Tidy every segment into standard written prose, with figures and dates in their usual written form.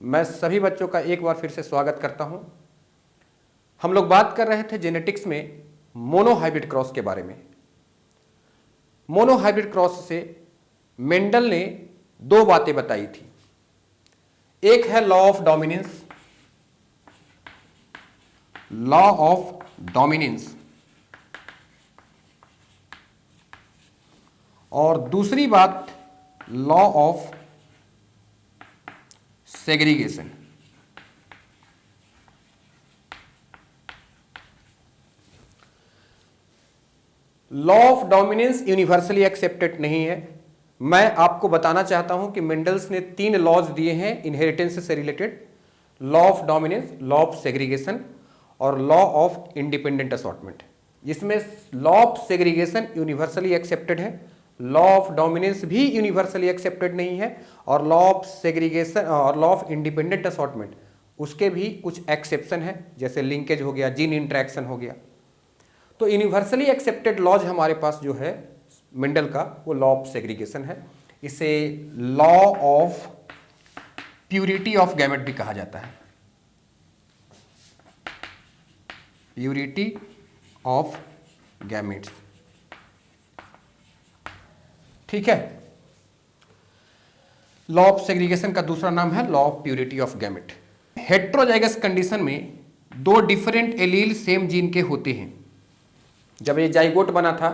मैं सभी बच्चों का एक बार फिर से स्वागत करता हूं। हम लोग बात कर रहे थे जेनेटिक्स में मोनोहाइब्रिड क्रॉस के बारे में। मोनोहाइब्रिड क्रॉस से मेंडल ने दो बातें बताई थी। एक है law of dominance, law of dominance, और दूसरी बात law of segregation. Law of dominance universally accepted नहीं है। मैं आपको बताना चाहता हूं कि मेंडल्स ने तीन लॉज दिए हैं इनहेरिटेंस से related: law of dominance, law of segregation और लॉ ऑफ इंडिपेंडेंट असॉर्टमेंट। जिसमें law of segregation universally accepted है, लॉ ऑफ डोमिनेंस भी यूनिवर्सली एक्सेप्टेड नहीं है, और लॉ ऑफ सेग्रीगेशन और लॉ ऑफ इंडिपेंडेंट असॉर्टमेंट उसके भी कुछ एक्सेप्शन है, जैसे लिंकेज हो गया, जीन इंटरेक्शन हो गया। तो यूनिवर्सली एक्सेप्टेड लॉज हमारे पास जो है मेंडल का, वो लॉ ऑफ सेग्रीगेशन है। इसे law of purity of gamete भी कहा जाता है। प्यूरिटी ऑफ गैमेट्स, ठीक है। लॉ ऑफ सेग्रीगेशन का दूसरा नाम है law of purity of gamete. Heterozygous condition में दो डिफरेंट एलील सेम जीन के होते हैं। जब ये जाइगोट बना था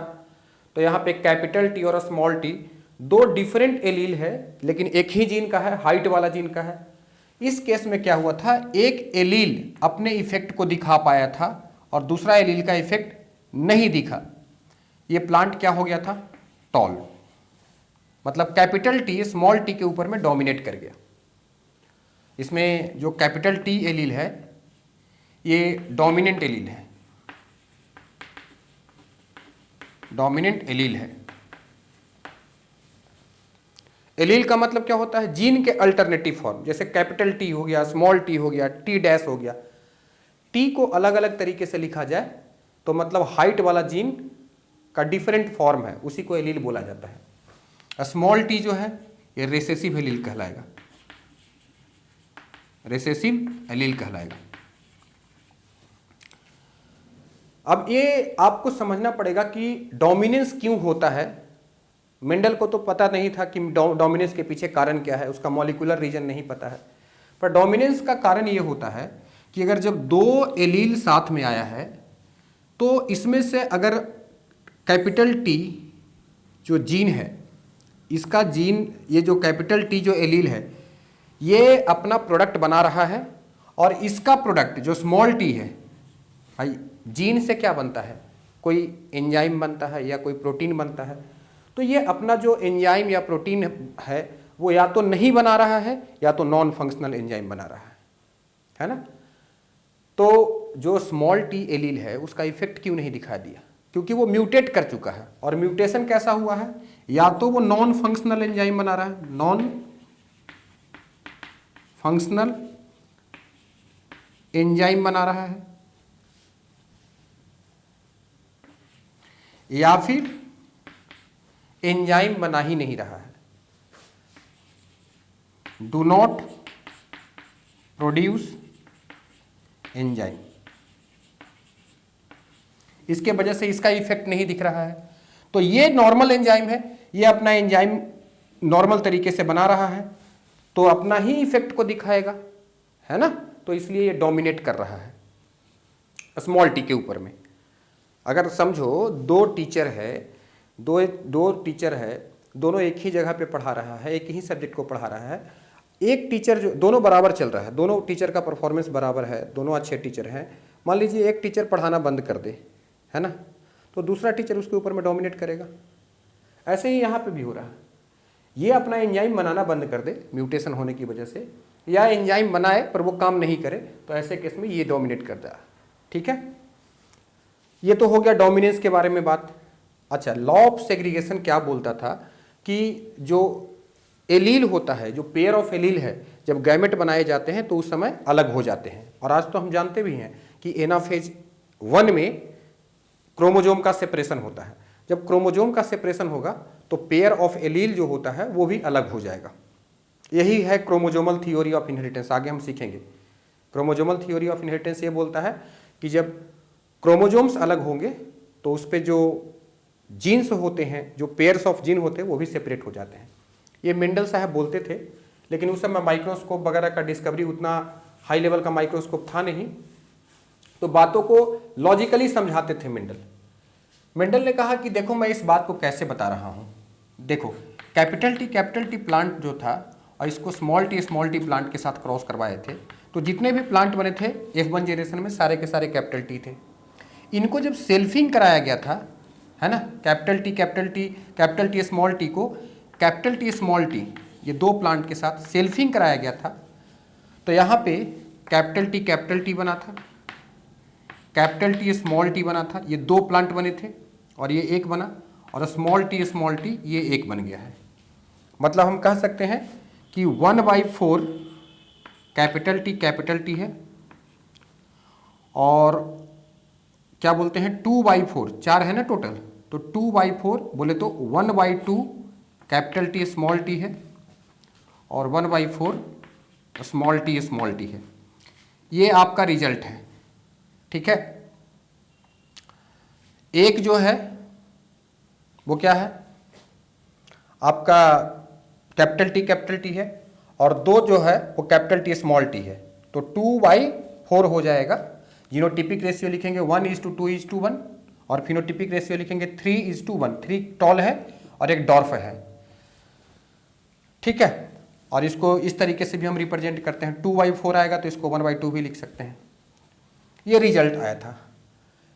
तो यहाँ पे कैपिटल टी और स्मॉल टी दो डिफरेंट एलील है, लेकिन एक ही जीन का है, हाइट वाला जीन का है। इस केस में क्या हुआ था, एक एलील अपने इफेक्ट को दिखा पाया था और दूसरा एलील का इफेक्ट नहीं दिखा। ये प्लांट क्या हो गया था, टॉल, मतलब कैपिटल टी स्मॉल टी के ऊपर में डोमिनेट कर गया। इसमें जो कैपिटल टी एलील है ये डोमिनेंट एलील है, डोमिनेंट एलील है। एलील का मतलब क्या होता है, जीन के अल्टरनेटिव फॉर्म। जैसे कैपिटल टी हो गया, स्मॉल टी हो गया, टी डैश हो गया। टी को अलग अलग तरीके से लिखा जाए तो मतलब हाइट वाला जीन का डिफरेंट फॉर्म है, उसी को एलील बोला जाता है। स्मॉल टी जो है ये रिसेसिव एलील कहलाएगा, रिसेसिव एलील कहलाएगा। अब ये आपको समझना पड़ेगा कि डोमिनेंस क्यों होता है। मेंडल को तो पता नहीं था कि डोमिनेंस के पीछे कारण क्या है, उसका मॉलिक्यूलर रीजन नहीं पता है। पर डोमिनेंस का कारण ये होता है कि अगर जब दो एलील साथ में आया है तो इसमें से अगर कैपिटल टी जो जीन है, इसका जीन, ये जो कैपिटल टी जो एलील है ये अपना प्रोडक्ट बना रहा है, और इसका प्रोडक्ट जो स्मॉल टी है, भाई जीन से क्या बनता है, कोई एंजाइम बनता है या कोई प्रोटीन बनता है। तो ये अपना जो एंजाइम या प्रोटीन है वो या तो नहीं बना रहा है या तो नॉन फंक्शनल एंजाइम बना रहा है ना। तो जो स्मॉल टी एलील है उसका इफेक्ट क्यों नहीं दिखा दिया, क्योंकि वो म्यूटेट कर चुका है। और म्यूटेशन कैसा हुआ है, या तो वो नॉन फंक्शनल एंजाइम बना रहा है, नॉन फंक्शनल एंजाइम बना रहा है, या फिर एंजाइम बना ही नहीं रहा है, डू नॉट प्रोड्यूस एंजाइम। इसके वजह से इसका इफेक्ट नहीं दिख रहा है। तो ये नॉर्मल एंजाइम है, ये अपना एंजाइम नॉर्मल तरीके से बना रहा है तो अपना ही इफेक्ट को दिखाएगा, है ना। तो इसलिए ये डोमिनेट कर रहा है स्मॉल टी के ऊपर में। अगर समझो दो टीचर है, दो टीचर है, दोनों एक ही जगह पे पढ़ा रहा है, एक ही सब्जेक्ट को पढ़ा रहा है। एक टीचर जो, दोनों बराबर चल रहा है, दोनों टीचर का परफॉर्मेंस बराबर है, दोनों अच्छे टीचर हैं। मान लीजिए एक टीचर पढ़ाना बंद कर दे, है ना, तो दूसरा टीचर उसके ऊपर में डोमिनेट करेगा। ऐसे ही यहाँ पे भी हो रहा है, ये अपना एंजाइम बनाना बंद कर दे म्यूटेशन होने की वजह से, या एंजाइम बनाए पर वो काम नहीं करे, तो ऐसे केस में ये डोमिनेट कर जाए, ठीक है। ये तो हो गया डोमिनेंस के बारे में बात। अच्छा, लॉ ऑफ सेग्रीगेशन क्या बोलता था कि जो एलील होता है, जो पेयर ऑफ एलील है, जब गैमेट बनाए जाते हैं तो उस समय अलग हो जाते हैं। और आज तो हम जानते भी हैं कि एनाफेज 1 में क्रोमोजोम का सेपरेशन होता है। जब क्रोमोजोम का सेपरेशन होगा तो पेयर ऑफ एलील जो होता है वो भी अलग हो जाएगा, यही है क्रोमोजोमल थ्योरी ऑफ इनहेरिटेंस, आगे हम सीखेंगे। क्रोमोजोमल थ्योरी ऑफ इनहेरिटेंस ये बोलता है कि जब क्रोमोजोम्स अलग होंगे तो उस पे जो जीन्स होते हैं, जो पेयर्स ऑफ जीन होते हैं, वो भी सेपरेट हो जाते हैं। ये मेंडल साहब बोलते थे, लेकिन उस समय माइक्रोस्कोप वगैरह का डिस्कवरी, उतना हाई लेवल का माइक्रोस्कोप था नहीं, तो बातों को लॉजिकली समझाते थे मेंडल। मेंडल ने कहा कि देखो मैं इस बात को कैसे बता रहा हूँ, देखो कैपिटल टी प्लांट जो था और इसको स्मॉल टी प्लांट के साथ क्रॉस करवाए थे, तो जितने भी प्लांट बने थे F1 जनरेशन में सारे के सारे कैपिटल टी थे। इनको जब सेल्फिंग कराया गया था, है ना, कैपिटल टी स्मॉल टी को कैपिटल टी स्मॉल टी ये दो प्लांट के साथ सेल्फिंग कराया गया था, तो यहाँ पे कैपिटल टी बना था, कैपिटल टी स्मॉल टी बना था, ये दो प्लांट बने थे और ये एक बना, और स्मॉल टी ये एक बन गया है। मतलब हम कह सकते हैं कि 1/4 कैपिटल टी है, और क्या बोलते हैं 2/4, 4 है ना टोटल, तो 2/4 बोले तो 1/2 कैपिटल टी स्मॉल टी है और 1/4 स्मॉल टी है। ये आपका रिजल्ट है, ठीक है। एक जो है वो क्या है आपका कैपिटल टी है, और दो जो है वो कैपिटल टी स्मॉल टी है, तो 2/4 हो जाएगा। जीनोटिपिक रेशियो लिखेंगे 1:2:1, और फिनोटिपिक रेशियो लिखेंगे 3:1। 3 टॉल है और एक डॉर्फ है, ठीक है। और इसको इस तरीके से भी हम रिप्रेजेंट करते हैं, 2/4 आएगा तो इसको 1/2 भी लिख सकते हैं। ये रिजल्ट आया था।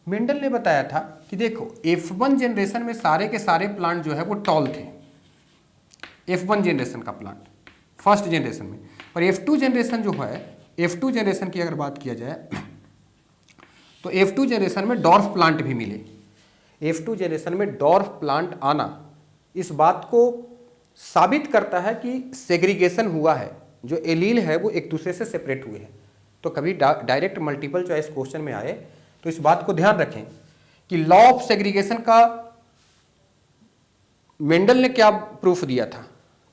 मेंडल ने बताया था कि देखो F1 जनरेशन में सारे के सारे प्लांट जो है वो टॉल थे, F1 जनरेशन का प्लांट फर्स्ट जनरेशन में। और F2 जनरेशन जो है, F2 जनरेशन की अगर बात किया जाए तो F2 जनरेशन में डॉर्फ प्लांट भी मिले। F2 जनरेशन में डॉर्फ प्लांट आना इस बात को साबित करता है कि सेग्रीगेशन हुआ है, जो एलील है वो एक दूसरे से सेपरेट हुए हैं। तो कभी डायरेक्ट मल्टीपल चॉइस क्वेश्चन में आए तो इस बात को ध्यान रखें कि लॉ ऑफ सेग्रीगेशन का मेंडल ने क्या प्रूफ दिया था।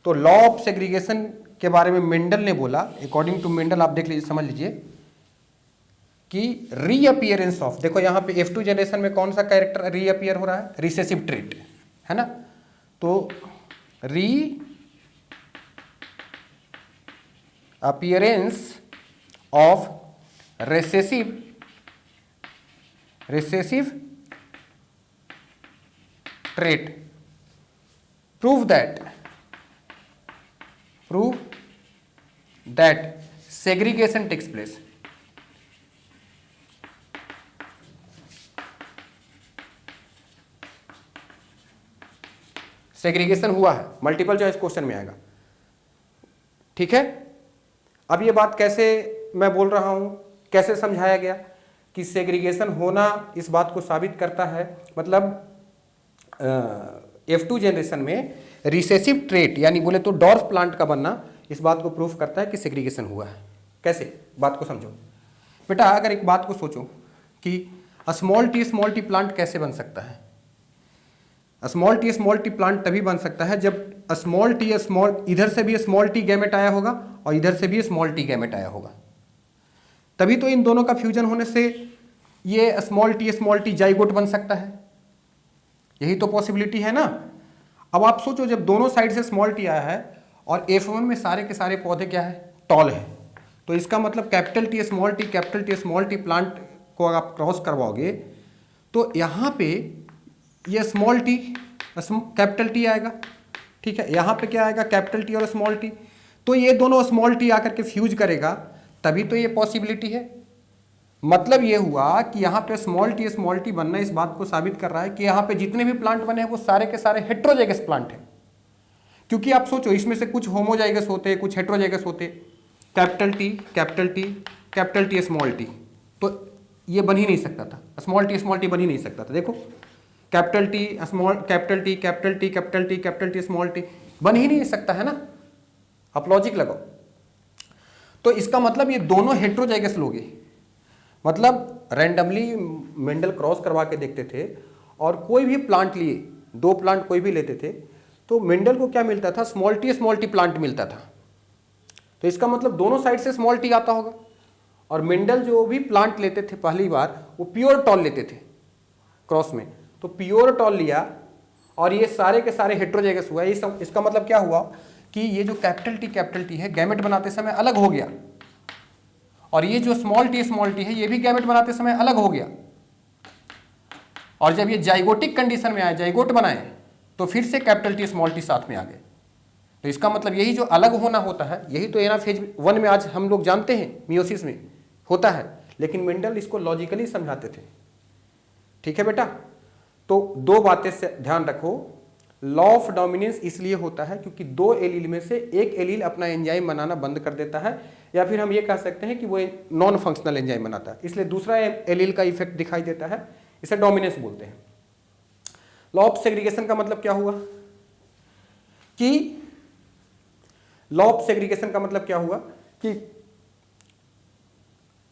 तो लॉ ऑफ सेग्रीगेशन के बारे में मेंडल ने बोला, अकॉर्डिंग टू मेंडल, आप देख लीजिए, समझ लीजिए कि रीअपियरेंस ऑफ, देखो यहाँ पे F2 जनरेशन में कौन सा कैरेक्टर रीअपियर हो रहा है, रिसेसिव ट्रेट, है ना। तो reappearance of recessive trait prove that segregation takes place। Segregation हुआ है, मल्टीपल चॉइस क्वेश्चन में आएगा, ठीक है। अब ये बात कैसे मैं बोल रहा हूं, कैसे समझाया गया कि सेग्रीगेशन होना इस बात को साबित करता है, मतलब F2 जनरेशन में रिसेसिव ट्रेट यानी बोले तो डॉर्फ प्लांट का बनना इस बात को प्रूफ करता है कि सेग्रीगेशन हुआ है। कैसे, बात को समझो बेटा। अगर एक बात को सोचो कि स्मॉल टी प्लांट कैसे बन सकता है। स्मॉल टी प्लांट तभी बन सकता है जब इधर से भी स्मॉल टी गैमेट आया होगा और इधर से भी स्मॉल टी गैमेट आया होगा, तभी तो इन दोनों का फ्यूजन होने से ये स्मॉल टी जाइगोट बन सकता है। यही तो पॉसिबिलिटी है ना। अब आप सोचो जब दोनों साइड से स्मॉल टी आया है और F1 में सारे के सारे पौधे क्या है, टॉल है, तो इसका मतलब capital T small T plant को अगर आप क्रॉस करवाओगे तो यहाँ पे ये स्मॉल टी कैपिटल टी आएगा, ठीक है। यहाँ पे क्या आएगा, कैपिटल टी और स्मॉल टी, तो ये दोनों स्मॉल टी आकर के फ्यूज करेगा, तभी तो ये पॉसिबिलिटी है। मतलब ये हुआ कि यहाँ पे स्मॉल टी बनना इस बात को साबित कर रहा है कि यहाँ पे जितने भी प्लांट बने हैं वो सारे के सारे हेट्रोजाइगस प्लांट हैं। क्योंकि आप सोचो इसमें से कुछ होमोजाइगस होते, कुछ हेट्रोजाइगस होते, कैपिटल टी स्मॉल टी, तो ये बन ही नहीं सकता था, स्मॉल टी बन ही नहीं सकता था। देखो कैपिटल टी स्मॉल टी बन ही नहीं सकता है ना। आप लॉजिक लगाओ। तो इसका मतलब ये दोनों हेट्रोजाइगस लोग हैं, मतलब रैंडमली मेंडल क्रॉस करवा के देखते थे और कोई भी प्लांट लिए, दो प्लांट कोई भी लेते थे तो मेंडल को क्या मिलता था, स्मॉल टी प्लांट मिलता था। तो इसका मतलब दोनों साइड से स्मॉल टी आता होगा। और मेंडल जो भी प्लांट लेते थे पहली बार वो प्योर टॉल लेते थे क्रॉस में, तो प्योर टॉल लिया और ये सारे के सारे हेट्रोजाइगस हुआ। इसका मतलब क्या हुआ कि ये जो कैपिटल टी है गैमेट बनाते समय अलग हो गया, और ये जो स्मॉल टी है ये भी गैमेट बनाते समय अलग हो गया। और जब ये जाइगोटिक कंडीशन में आए, जाइगोट बनाए, तो फिर से कैपिटल टी साथ में आ गए। तो इसका मतलब यही जो अलग होना होता है, यही तो एनाफेज 1 में आज हम लोग जानते हैं मियोसिस में होता है, लेकिन मेंडल इसको लॉजिकली समझाते थे। ठीक है बेटा, तो दो बातें से ध्यान रखो। लॉ ऑफ डोमिनेंस इसलिए होता है क्योंकि दो एलील में से एक एलील अपना एंजाइम बनाना बंद कर देता है, या फिर हम ये कह सकते हैं कि वो नॉन फंक्शनल एंजाइम बनाता है, इसलिए दूसरा एलील का इफेक्ट दिखाई देता है, इसे डोमिनेंस बोलते हैं। लॉ ऑफ सेग्रीगेशन का मतलब क्या हुआ कि लॉ ऑफ सेग्रीगेशन का मतलब क्या हुआ कि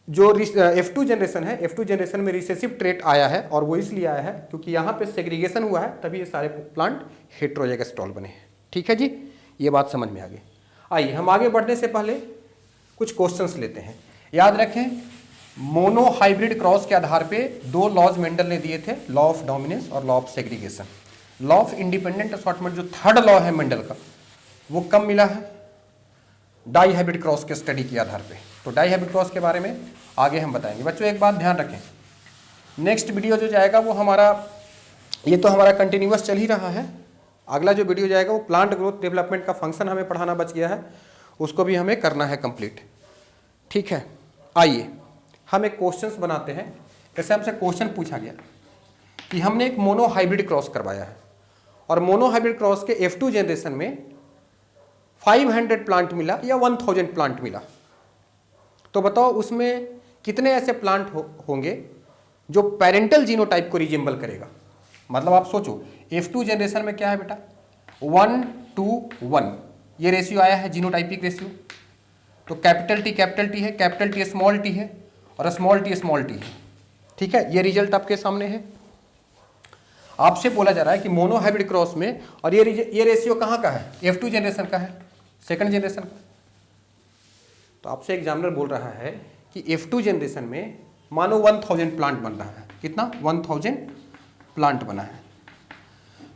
जो F2 जनरेशन है, F2 जनरेशन में रिसेसिव ट्रेट आया है, और वो इसलिए आया है क्योंकि यहाँ पे सेग्रीगेशन हुआ है, तभी ये सारे प्लांट हेट्रोजाइगस टॉल बने हैं। ठीक है जी, ये बात समझ में आ गई। आइए हम आगे बढ़ने से पहले कुछ क्वेश्चंस लेते हैं। याद रखें, मोनो हाइब्रिड क्रॉस के आधार पे दो लॉज मेंडल ने दिए थे, लॉ ऑफ डोमिनेंस और law of segregation. Law of independent assortment जो थर्ड लॉ है मेंडल का, वो कब मिला है? डाई हाइब्रिड क्रॉस के स्टडी के आधार पे। तो डाई हाइब्रिड क्रॉस के बारे में आगे हम बताएंगे। बच्चों एक बात ध्यान रखें, नेक्स्ट वीडियो जो जाएगा वो हमारा, ये तो हमारा कंटिन्यूअस चल ही रहा है, अगला जो वीडियो जाएगा वो प्लांट ग्रोथ डेवलपमेंट का फंक्शन हमें पढ़ाना बच गया है, उसको भी हमें करना है कंप्लीट। ठीक है, आइए हम एक क्वेश्चंस बनाते हैं। जैसे हमसे क्वेश्चन पूछा गया कि हमने एक मोनो हाइब्रिड क्रॉस करवाया है, और मोनो हाइब्रिड क्रॉस के F2 जनरेशन में 500 प्लांट मिला या 1000 प्लांट मिला, तो बताओ उसमें कितने ऐसे प्लांट होंगे जो पेरेंटल जीनोटाइप को रिजेंबल करेगा। मतलब आप सोचो, F2 जनरेशन में क्या है बेटा, 1:1 ये रेशियो आया है, जीनोटाइपिक रेशियो। तो कैपिटल टी है, कैपिटल टी स्मॉल टी है, और स्मॉल टी है। ठीक है, ये रिजल्ट आपके सामने है। आपसे बोला जा रहा है कि मोनो हाइब्रिड क्रॉस में, और ये रेशियो कहाँ का है? F2 जनरेशन का है, सेकंड जनरेशन का। तो आपसे एग्जामिनर बोल रहा है कि F2 जनरेशन में मानो 1000 प्लांट बन रहा है। कितना? 1000 प्लांट बना है।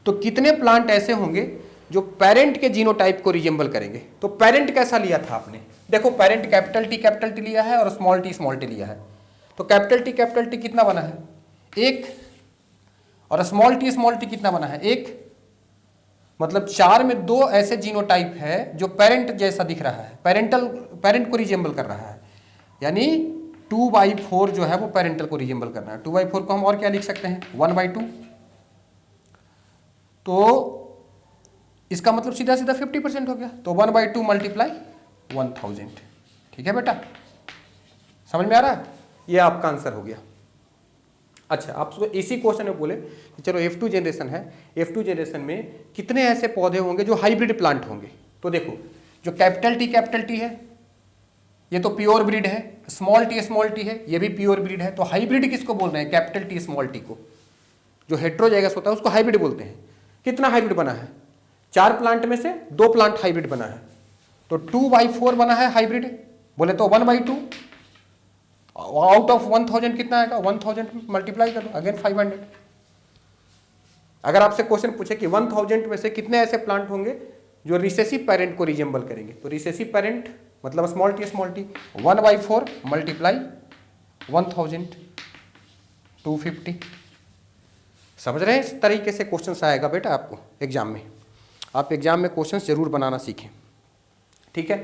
तो कितने प्लांट ऐसे होंगे जो पेरेंट के जीनोटाइप को रिजेंबल करेंगे? तो पेरेंट कैसा लिया था आपने? देखो, पेरेंट कैपिटल टी लिया है और स्मॉल टी लिया है। तो कैपिटल टी कितना बना है? 1। और स्मॉल टी कितना बना है? 1। मतलब 4 में 2 ऐसे जीनोटाइप है जो पेरेंट जैसा दिख रहा है, पेरेंट को रिजेंबल कर रहा है। यानी 2/4 जो है वो पेरेंटल को रिजेंबल करना है। 2/4 को हम और क्या लिख सकते हैं? 1/2। तो इसका मतलब सीधा सीधा 50% हो गया। तो 1/2 मल्टीप्लाई 1000। ठीक है बेटा, समझ में आ रहा है? ये आपका आंसर हो गया। अच्छा, आप इसी क्वेश्चन में बोले कि चलो F2 जनरेशन है, F2 जनरेशन में कितने ऐसे पौधे होंगे जो हाइब्रिड प्लांट होंगे? तो देखो, जो कैपिटल टी है ये तो प्योर ब्रीड है, स्मॉल टी है ये भी प्योर ब्रीड है। तो हाइब्रिड किसको बोल रहे हैं? कैपिटल टी स्मॉल टी को। जो हेट्रोजाइगस होता है उसको हाइब्रिड बोलते हैं। कितना हाइब्रिड बना है? 4 प्लांट में से 2 प्लांट हाइब्रिड बना है। तो 2/4 बना है हाइब्रिड, बोले तो 1/2। आउट ऑफ 1000 कितना आएगा? 1000 मल्टीप्लाई करो, अगेन 500। अगर आपसे क्वेश्चन पूछे कि 1000 में से कितने ऐसे प्लांट होंगे जो रिसेसिव पेरेंट को रिजेंबल करेंगे, तो रिसेसिव पेरेंट मतलब स्मॉल टी 1/4 मल्टीप्लाई 1000, 250। समझ रहे हैं? इस तरीके से क्वेश्चन आएगा बेटा आपको एग्जाम में। आप एग्जाम में क्वेश्चन जरूर बनाना सीखें। ठीक है,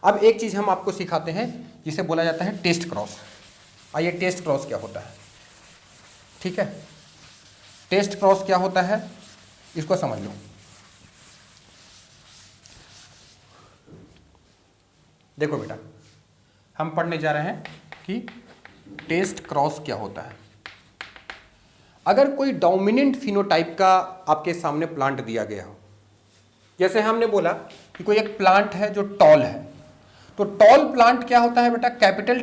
अब एक चीज हम आपको सिखाते हैं जिसे बोला जाता है टेस्ट क्रॉस। आइए, टेस्ट क्रॉस क्या होता है? ठीक है, टेस्ट क्रॉस क्या होता है इसको समझ लो। देखो बेटा, हम पढ़ने जा रहे हैं कि टेस्ट क्रॉस क्या होता है। अगर कोई डोमिनेंट फिनोटाइप का आपके सामने प्लांट दिया गया हो, जैसे हमने बोला कि कोई एक प्लांट है जो टॉल है, तो टॉल प्लांट क्या होता है बेटा? कैपिटल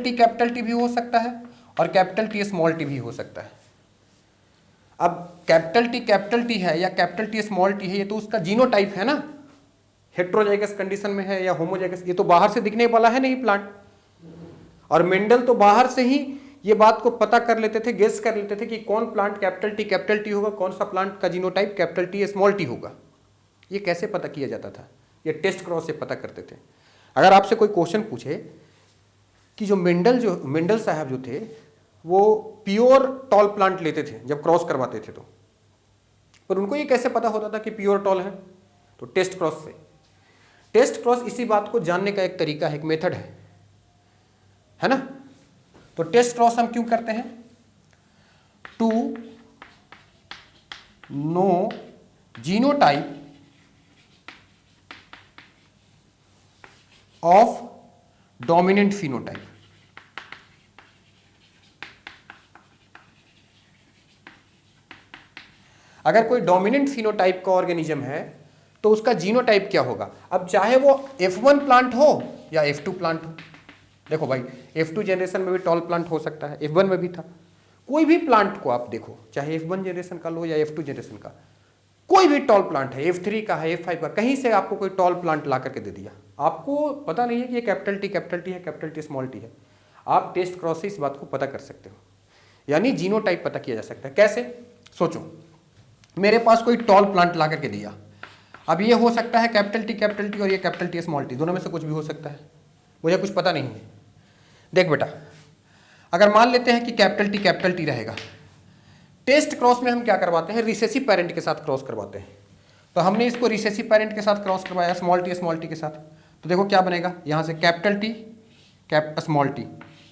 टी भी हो सकता है और कैपिटल टी स्मॉल टी भी हो सकता है। अब कैपिटल टी है या कैपिटल टी स्मॉल टी है, ये तो उसका जीनोटाइप है ना। हेट्रोजाइगस कंडीशन में है या होमोजाइगस, ये तो बाहर से दिखने वाला है नहीं प्लांट। और मेंडल तो बाहर से ही ये बात को पता कर लेते थे, गेस कर लेते थे कि कौन प्लांट कैपिटल टी होगा, कौन सा प्लांट का genotype capital T small T होगा। ये कैसे पता किया जाता था? ये टेस्ट क्रॉस से पता करते थे। अगर आपसे कोई क्वेश्चन पूछे कि जो मेंडल साहब जो थे वो प्योर टॉल प्लांट लेते थे जब क्रॉस करवाते थे, तो पर उनको ये कैसे पता होता था कि प्योर टॉल है? तो टेस्ट क्रॉस से। टेस्ट क्रॉस इसी बात को जानने का एक तरीका है, एक मेथड है ना। तो टेस्ट क्रॉस हम क्यों करते हैं? To know genotype of dominant phenotype. अगर कोई डोमिनेंट फिनोटाइप का ऑर्गेनिज्म है तो उसका जीनोटाइप क्या होगा? अब चाहे वो F1 प्लांट हो या F2 प्लांट हो। देखो भाई, F2 जनरेशन में भी टॉल प्लांट हो सकता है, F1 में भी था। कोई भी प्लांट को आप देखो, चाहे F1 जनरेशन का लो या F2 जनरेशन का, कोई भी टॉल प्लांट है, F3 का है, F5 का, कहीं से आपको कोई टॉल प्लांट ला करके दे दिया, आपको पता नहीं है कि ये कैपिटल टी है, कैपिटल टी स्मॉल टी है। आप टेस्ट क्रॉस से इस बात को पता कर सकते हो, यानी जीनोटाइप पता किया जा सकता है। कैसे? सोचो, मेरे पास कोई टॉल प्लांट ला करके दिया, अब ये हो सकता है कैपिटल टी और ये कैपिटल टी स्मॉल टी, दोनों में से कुछ भी हो सकता है, मुझे कुछ पता नहीं है। देख बेटा, अगर मान लेते हैं कि कैपिटल टी रहेगा, टेस्ट क्रॉस में हम क्या करवाते हैं? रिसेसिव पेरेंट के साथ क्रॉस करवाते हैं। तो हमने इसको रिसेसिव पेरेंट के साथ क्रॉस करवाया स्मॉल टी के साथ, तो देखो क्या बनेगा, यहाँ से capital T small T,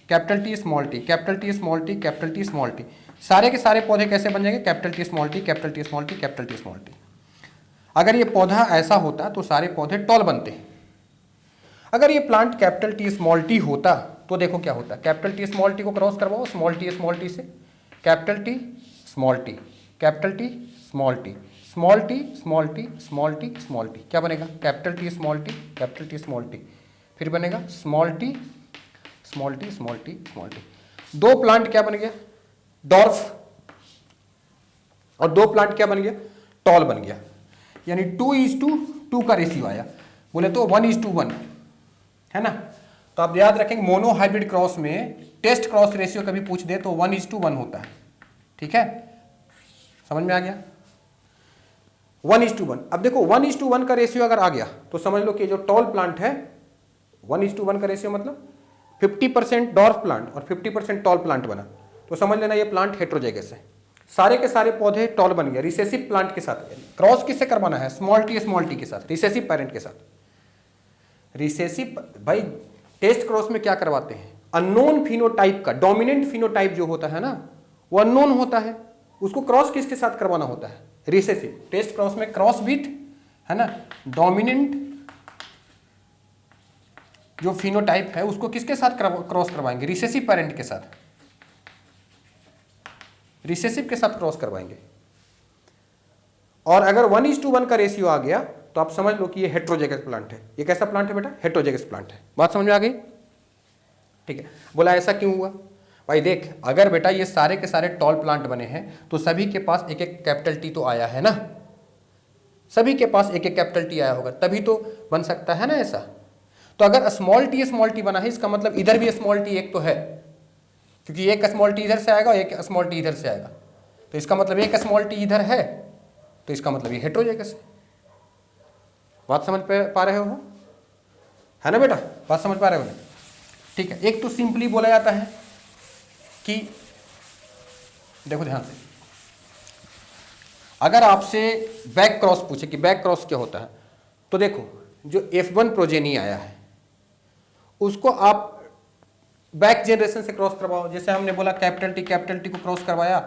capital T small T, capital T small T, capital T small T, सारे के सारे पौधे कैसे बन जाएंगे? Capital T small T, capital T small T, capital T small T. अगर ये पौधा ऐसा होता तो सारे पौधे टॉल बनते। अगर ये plant capital T small T होता तो देखो क्या होता, कैपिटल टी स्मॉल टी को क्रॉस करवाओ स्मॉल टी से, capital T small T, capital T small T, small T small T small T small T, क्या बनेगा? Capital T small T, capital T small T, फिर बनेगा small T small T small T small T. दो plant क्या बन गया? Dwarf. और दो प्लांट क्या बन गया? टॉल बन गया। यानी 2:2 का रेशियो आया, बोले तो 1:1 है ना। तो आप याद रखेंगे, मोनो हाइब्रिड क्रॉस में टेस्ट क्रॉस रेशियो कभी पूछ दे तो 1:1 होता है। ठीक है, समझ में आ गया? 1:1। अब देखो 1:1 का रेशियो अगर आ गया तो समझ लो कि जो टॉल प्लांट है, 1:1 का रेशियो मतलब 50% डॉर्फ प्लांट और 50% टॉल प्लांट बना, तो समझ लेना ये प्लांट हेट्रोजाइगस है। सारे के सारे पौधे टॉल बन गए रिसेसिव प्लांट के साथ। क्रॉस किससे करवाना है? स्मॉल टी के साथ, रिसेसिव पेरेंट के साथ। रिसेसिव भाई टेस्ट क्रॉस में क्या करवाते हैं? अननोन फिनोटाइप का डोमिनेंट फिनोटाइप जो होता है ना, वो अननोन होता है, उसको क्रॉस किसके साथ करवाना होता है? रिसेसिव। टेस्ट क्रॉस में क्रॉस विथ है ना डोमिनेंट जो फिनोटाइप है उसको किसके साथ क्रॉस करवाएंगे? रिसेसिव पेरेंट के साथ, रिसेसिव के साथ क्रॉस करवाएंगे। और अगर 1:1 का रेशियो आ गया तो आप समझ लो कि ये हेट्रोजाइगस प्लांट है। ये कैसा प्लांट है बेटा? हेट्रोजाइगस प्लांट है। बात समझ में आ गई? ठीक है। बोला ऐसा क्यों हुआ? भाई देख, अगर बेटा ये सारे के सारे टॉल प्लांट बने हैं तो सभी के पास एक एक कैपिटल टी तो आया है ना, सभी के पास एक एक कैपिटल टी आया होगा, तभी तो बन सकता है ना ऐसा। तो अगर स्मॉल टी बना है, इसका मतलब इधर भी स्मॉल टी एक तो है, क्योंकि एक स्मॉल टी इधर से आएगा और एक स्मॉल टी इधर से आएगा, तो इसका मतलब एक स्मॉल टी इधर है, तो इसका मतलब ये हेट्रोजाइगस है। बात समझ पा रहे हो है ना बेटा? बात समझ पा रहे हो ना? ठीक है। एक तो सिंपली बोला जाता है कि देखो ध्यान से, अगर आपसे बैक क्रॉस पूछे कि बैक क्रॉस क्या होता है, तो देखो जो F1 प्रोजेनी आया है उसको आप बैक जनरेशन से क्रॉस करवाओ। जैसे हमने बोला कैपिटल टी को क्रॉस करवाया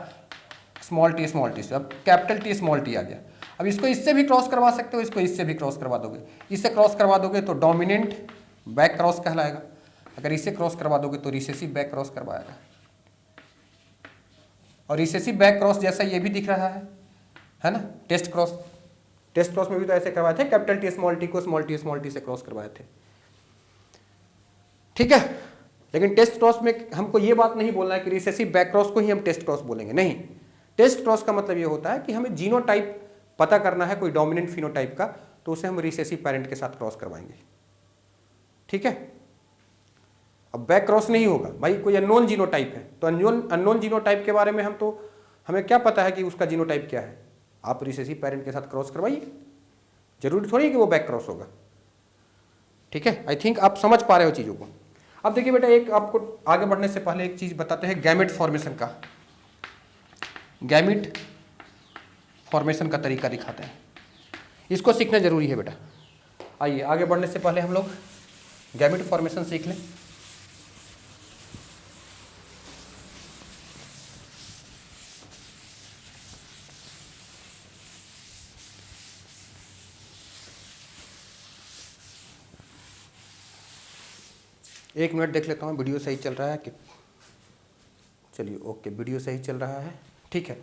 स्मॉल टी से, अब कैपिटल टी स्मॉल टी आ गया। अब इसको इससे भी क्रॉस करवा सकते हो, इसको इससे भी क्रॉस करवा दोगे। इससे क्रॉस करवा दोगे तो डोमिनेंट बैक क्रॉस कहलाएगा, अगर इससे क्रॉस करवा दोगे तो रिसेसिव बैक क्रॉस करवाएगा। और रिसेसिव बैक क्रॉस जैसा ये भी दिख रहा है ना टेस्ट क्रॉस में भी तो ऐसे करवाए थे, कैपिटल टी को स्मॉल टी से क्रॉस करवाए थे। ठीक है। लेकिन टेस्ट क्रॉस में हमको ये बात नहीं बोलना है कि रिसेसिव बैक क्रॉस को ही हम टेस्ट क्रॉस बोलेंगे, नहीं। टेस्ट क्रॉस का मतलब ये होता है कि हमें जीनोटाइप पता करना है कोई डोमिनेंट फिनोटाइप का, तो उसे हम रिसेसिव पेरेंट के साथ क्रॉस करवाएंगे। ठीक है, अब बैक क्रॉस नहीं होगा भाई, कोई अननोन जीनोटाइप है तो अननोन जीनोटाइप के बारे में हमें क्या पता है कि उसका जीनोटाइप क्या है। आप रिसेसिव पेरेंट के साथ क्रॉस करवाइए, जरूरी थोड़ी है कि वो बैक क्रॉस होगा। ठीक है, आई थिंक आप समझ पा रहे हो चीज़ों को। अब देखिए बेटा, एक आपको आगे बढ़ने से पहले एक चीज़ बताते हैं गैमेट फॉर्मेशन का। गैमेट फॉर्मेशन का तरीका दिखाते हैं, इसको सीखना जरूरी है बेटा। आइए आगे बढ़ने से पहले हम लोग गैमेट फॉर्मेशन सीख लें। एक मिनट देख लेता हूँ वीडियो सही चल रहा है कि, चलिए ओके वीडियो सही चल रहा है। ठीक है,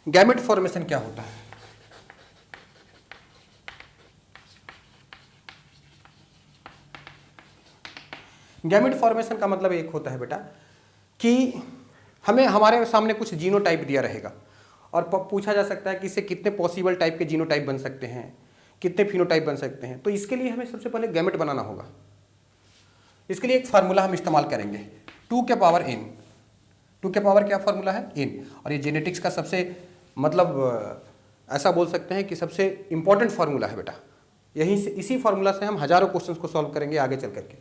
गैमेट फॉर्मेशन क्या होता है? गैमेट फॉर्मेशन का मतलब एक होता है बेटा कि हमें हमारे सामने कुछ जीनोटाइप दिया रहेगा और पूछा जा सकता है कि इससे कितने पॉसिबल टाइप के जीनोटाइप बन सकते हैं, कितने फिनोटाइप बन सकते हैं। तो इसके लिए हमें सबसे पहले गैमेट बनाना होगा। इसके लिए एक फार्मूला हम इस्तेमाल करेंगे 2 के पावर n। 2 के पावर क्या फार्मूला है? n। और ये जेनेटिक्स का सबसे मतलब ऐसा बोल सकते हैं कि सबसे इंपॉर्टेंट फार्मूला है बेटा। यहीं से इसी फार्मूला से हम हजारों क्वेश्चंस को सॉल्व करेंगे आगे चल करके।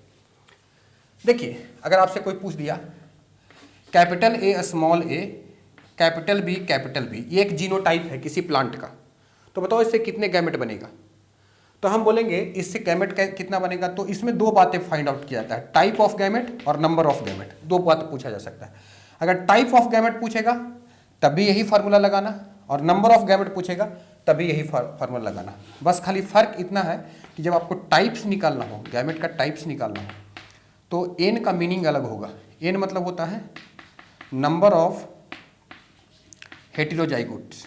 देखिए, अगर आपसे कोई पूछ दिया capital A small A capital B, ये एक जीनोटाइप है किसी प्लांट का, तो बताओ इससे कितने गैमेट बनेगा? तो हम बोलेंगे इससे गैमेट कितना बनेगा। तो इसमें दो बातें फाइंड आउट किया जाता है, टाइप ऑफ गैमेट और नंबर ऑफ गैमेट। दो बात पूछा जा सकता है। अगर टाइप ऑफ गैमेट पूछेगा तब भी यही फार्मूला लगाना, और नंबर ऑफ गैमेट पूछेगा तब भी यही फार्मूला लगाना। बस खाली फर्क इतना है कि जब आपको टाइप्स निकालना हो, गैमेट का टाइप्स निकालना हो, तो एन का मीनिंग अलग होगा। एन मतलब होता है नंबर ऑफ हेटेरोजाइगोट्स।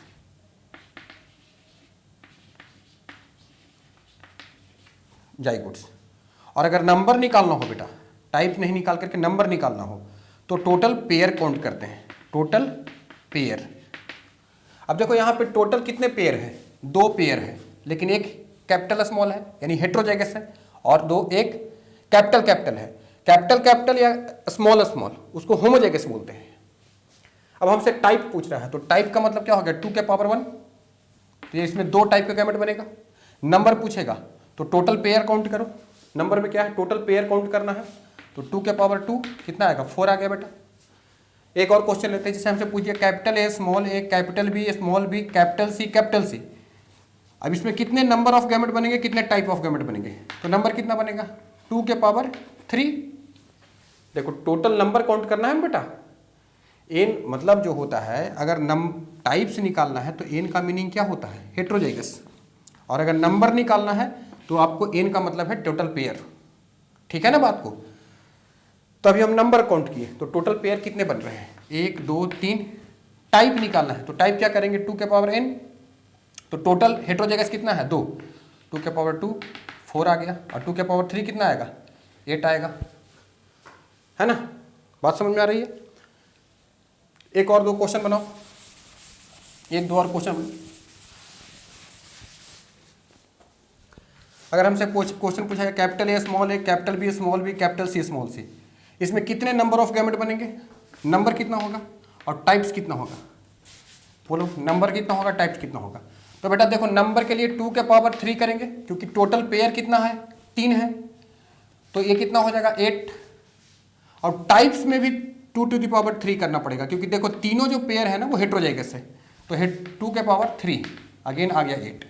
जाइगोट्स। और अगर नंबर निकालना हो बेटा, टाइप नहीं निकाल करके नंबर निकालना हो, तो टोटल पेयर काउंट करते हैं, टोटल पेयर। अब देखो यहाँ पे टोटल कितने पेयर हैं? 2 पेयर है, लेकिन एक कैपिटल स्मॉल है यानी हेटेरोजाइगस है, और एक कैपिटल कैपिटल है। कैपिटल या स्मॉल स्मॉल उसको होमोजाइगस बोलते हैं। अब हमसे टाइप पूछ रहा है, तो टाइप का मतलब क्या हो गया? 2 के पावर 1। तो ये इसमें 2 टाइप का गैमेट बनेगा। नंबर पूछेगा तो टोटल पेयर काउंट करो। नंबर में क्या है? टोटल पेयर काउंट करना है। तो 2 के पावर 2 कितना आएगा? 4 आ गया बेटा। एक और क्वेश्चन लेते हैं जिसे हमसे पूछिए capital A small A capital B small B capital C. अब इसमें कितने नंबर ऑफ गैमेट बनेंगे, कितने टाइप ऑफ गैमेट बनेंगे? तो नंबर कितना बनेगा? 2 के पावर 3। देखो टोटल नंबर काउंट करना है बेटा। एन मतलब जो होता है, अगर टाइप्स निकालना है तो एन का मीनिंग क्या होता है? हेटेरोजाइगस। और अगर नंबर निकालना है तो आपको एन का मतलब है टोटल पेयर। ठीक है ना बात को? तो अभी हम नंबर काउंट किए तो टोटल पेयर कितने बन रहे हैं? 1 2 3। टाइप निकालना है तो टाइप क्या करेंगे? 2 के पावर n। तो टोटल हेटेरोजाइगस कितना है? 2। 2 के पावर 2 4 आ गया, और 2 के पावर 3 कितना आएगा? 8 आएगा। है ना? बात समझ में आ रही है? एक और 2 क्वेश्चन बनाओ, 1 2 और क्वेश्चन। अगर हमसे क्वेश्चन पूछा है capital A small A capital B small B capital C small C, इसमें कितने नंबर ऑफ गैमेट बनेंगे? नंबर कितना होगा और टाइप्स कितना होगा? बोलो, नंबर कितना होगा, टाइप्स कितना होगा? तो बेटा देखो, नंबर के लिए 2 के पावर 3 करेंगे क्योंकि टोटल पेयर कितना है? 3 है, तो ये कितना हो जाएगा? 8। और टाइप्स में भी 2 टू द पावर 3 करना पड़ेगा क्योंकि देखो तीनों जो पेयर है ना वो हेटेरोजाइगस है। तो 2 के पावर 3 अगेन आ गया 8।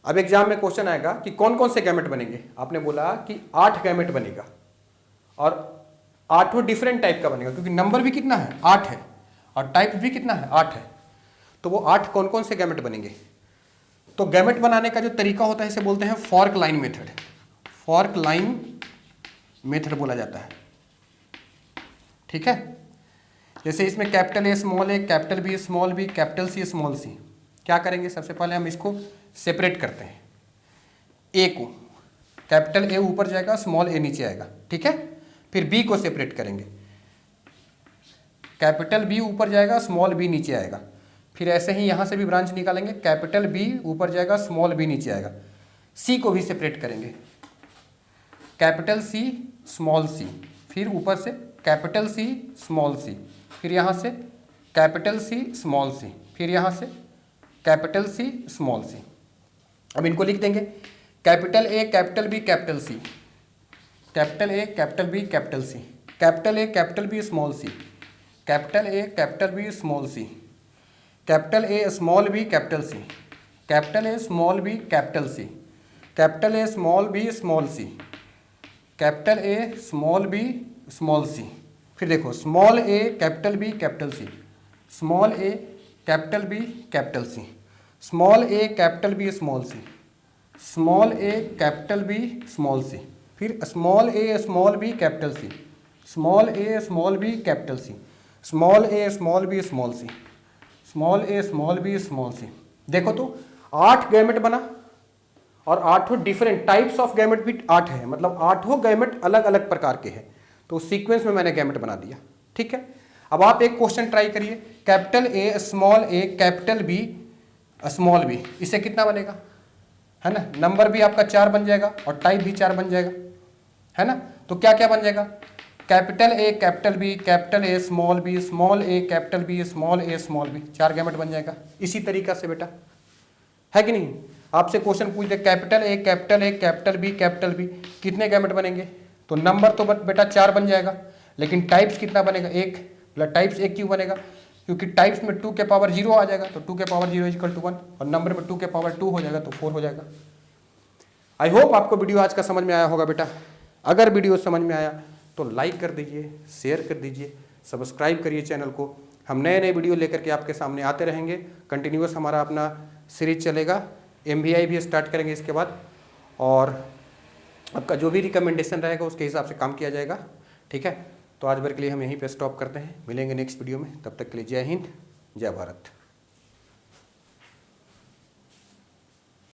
अब एग्जाम में क्वेश्चन आएगा कि कौन कौन से गैमेट बनेंगे। आपने बोला कि 8 गैमेट बनेगा और 8 डिफरेंट टाइप का बनेगा क्योंकि नंबर भी कितना है? 8 है, और टाइप भी कितना है? 8 है। तो वो 8 कौन कौन से गैमेट बनेंगे? तो गैमेट बनाने का जो तरीका होता है इसे बोलते हैं fork line method. Fork line method बोला जाता है। ठीक है, जैसे इसमें capital A small A capital B small B capital C small C. क्या करेंगे? सबसे पहले हम इसको सेपरेट करते हैं। ए को, कैपिटल ए ऊपर जाएगा स्मॉल ए नीचे आएगा। ठीक है, फिर बी को सेपरेट करेंगे, कैपिटल बी ऊपर जाएगा स्मॉल बी नीचे आएगा। फिर ऐसे ही यहाँ से भी ब्रांच निकालेंगे, कैपिटल बी ऊपर जाएगा, स्मॉल बी नीचे आएगा, सी को भी सेपरेट करेंगे, कैपिटल सी स्मॉल सी, फिर ऊपर से कैपिटल सी स्मॉल सी, फिर यहाँ से कैपिटल सी स्मॉल सी, फिर यहाँ से कैपिटल सी स्मॉल सी। अब इनको लिख देंगे, capital A capital B capital C, capital A capital B capital C, capital A capital B small C, capital A capital B small C, capital A small B capital C, capital A small B capital C, capital A small B small C, capital A small B small C. फिर देखो small A capital B capital C, small A capital B capital C, small A capital B small C, small A capital B small C, फिर small A small B capital C, small A small B capital C, small A small B small C, small A small B small C. देखो तो 8 gamete बना और 8 different types of gamete भी 8 है, मतलब 8 gamete अलग अलग प्रकार के हैं। तो सीक्वेंस में मैंने गैमेट बना दिया, ठीक है। अब आप एक क्वेश्चन ट्राई करिए, capital A capital B small B, इससे कितना बनेगा, है ना। नंबर भी आपका 4 बन जाएगा और टाइप भी 4 बन जाएगा, है ना। तो क्या क्या बन जाएगा, capital A capital B, capital A small B, small A capital B, small A small B, 4 gamete बन जाएगा। इसी तरीका से बेटा, है कि नहीं। आपसे क्वेश्चन पूछ दे कैपिटल ए कैपिटल बी कितने गैमेट बनेंगे, तो नंबर तो बेटा 4 बन जाएगा, लेकिन टाइप्स कितना बनेगा, 1, मतलब टाइप्स 1 क्यों बनेगा, क्योंकि टाइप्स में 2 के पावर 0 आ जाएगा, तो 2 के पावर 0 इक्वल टू 1, और नंबर में 2 के पावर 2 हो जाएगा तो 4 हो जाएगा। आई होप आपको वीडियो आज का समझ में आया होगा बेटा। अगर वीडियो समझ में आया तो लाइक कर दीजिए, शेयर कर दीजिए, सब्सक्राइब करिए चैनल को। हम नए नए वीडियो लेकर के आपके सामने आते रहेंगे। कंटिन्यूअस हमारा अपना सीरीज चलेगा, MBI भी स्टार्ट करेंगे इसके बाद, और आपका जो भी रिकमेंडेशन रहेगा उसके हिसाब से काम किया जाएगा, ठीक है। तो आज भर के लिए हम यहीं पे स्टॉप करते हैं, मिलेंगे नेक्स्ट वीडियो में, तब तक के लिए जय हिंद, जय भारत।